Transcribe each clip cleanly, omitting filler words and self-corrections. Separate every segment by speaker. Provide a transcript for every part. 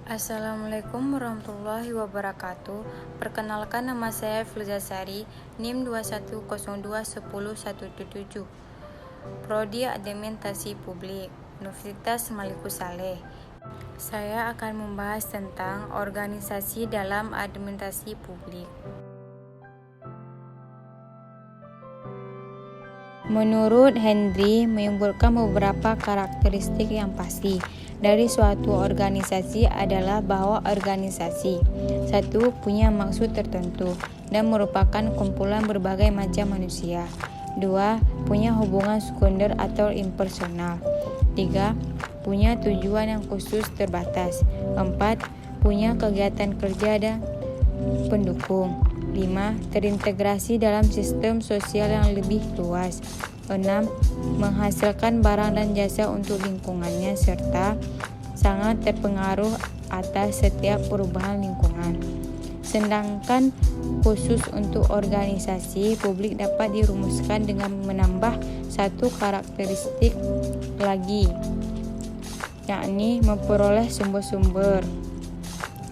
Speaker 1: Assalamualaikum warahmatullahi wabarakatuh. Perkenalkan, nama saya Filzasari, NIM 21021017, Prodi Administrasi Publik, Universitas Malikus Saleh. Saya akan membahas tentang organisasi dalam administrasi publik. Menurut Henry, menyebutkan beberapa karakteristik yang pasti dari suatu organisasi adalah bahwa organisasi satu, punya maksud tertentu dan merupakan kumpulan berbagai macam manusia. 2. Punya hubungan sekunder atau impersonal. 3. Punya tujuan yang khusus terbatas. 4. Punya kegiatan kerja dan pendukung. 5. Terintegrasi dalam sistem sosial yang lebih luas. 6. Menghasilkan barang dan jasa untuk lingkungannya serta sangat terpengaruh atas setiap perubahan lingkungan. Sedangkan khusus untuk organisasi publik dapat dirumuskan dengan menambah satu karakteristik lagi, yakni memperoleh sumber-sumber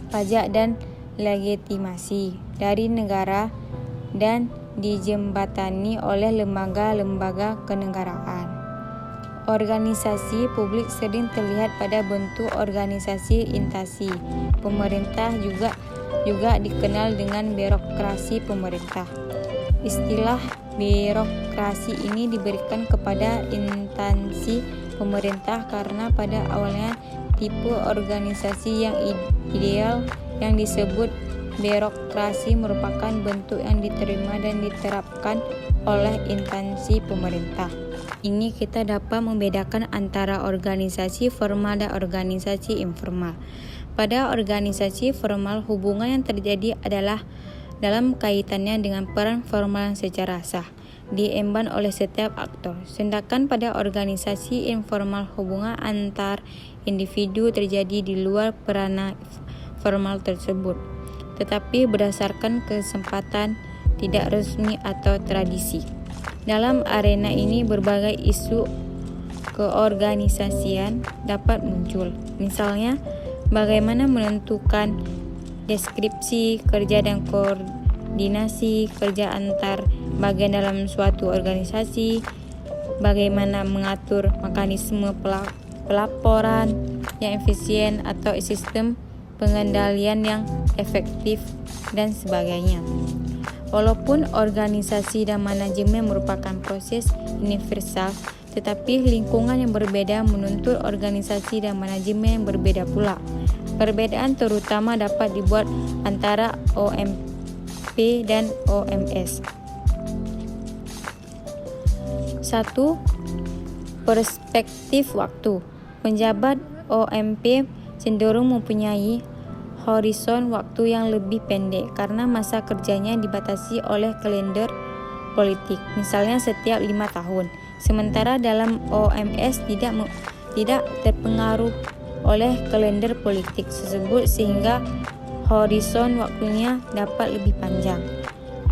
Speaker 1: pajak dan legitimasi dari negara dan dijembatani oleh lembaga-lembaga kenegaraan. Organisasi publik sering terlihat pada bentuk organisasi instansi pemerintah juga dikenal dengan birokrasi pemerintah. Istilah birokrasi ini diberikan kepada instansi pemerintah karena pada awalnya tipe organisasi yang ideal yang disebut birokrasi merupakan bentuk yang diterima dan diterapkan oleh instansi pemerintah. Ini kita dapat membedakan antara organisasi formal dan organisasi informal. Pada organisasi formal, hubungan yang terjadi adalah dalam kaitannya dengan peran formal yang secara sah diemban oleh setiap aktor. Sedangkan pada organisasi informal, hubungan antar individu terjadi di luar peranan formal tersebut, tetapi berdasarkan kesempatan tidak resmi atau tradisi. Dalam arena ini berbagai isu keorganisasian dapat muncul. Misalnya, bagaimana menentukan deskripsi kerja dan koordinasi kerja antar bagian dalam suatu organisasi, bagaimana mengatur mekanisme pelaporan yang efisien atau sistem pengendalian yang efektif dan sebagainya. Walaupun organisasi dan manajemen merupakan proses universal, tetapi lingkungan yang berbeda menuntut organisasi dan manajemen yang berbeda pula. Perbedaan terutama dapat dibuat antara OMP dan OMS. 1. Perspektif waktu. Penjabat OMP cenderung mempunyai horizon waktu yang lebih pendek karena masa kerjanya dibatasi oleh kalender politik, misalnya setiap 5 tahun. Sementara dalam OMS tidak terpengaruh oleh kalender politik tersebut sehingga horizon waktunya dapat lebih panjang.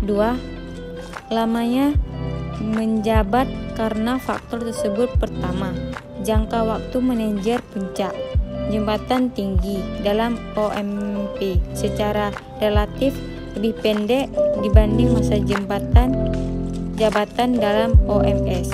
Speaker 1: 2. Lamanya menjabat karena faktor tersebut. Pertama, jangka waktu manajer puncak jabatan tinggi dalam OMP secara relatif lebih pendek dibanding masa jabatan dalam OMS.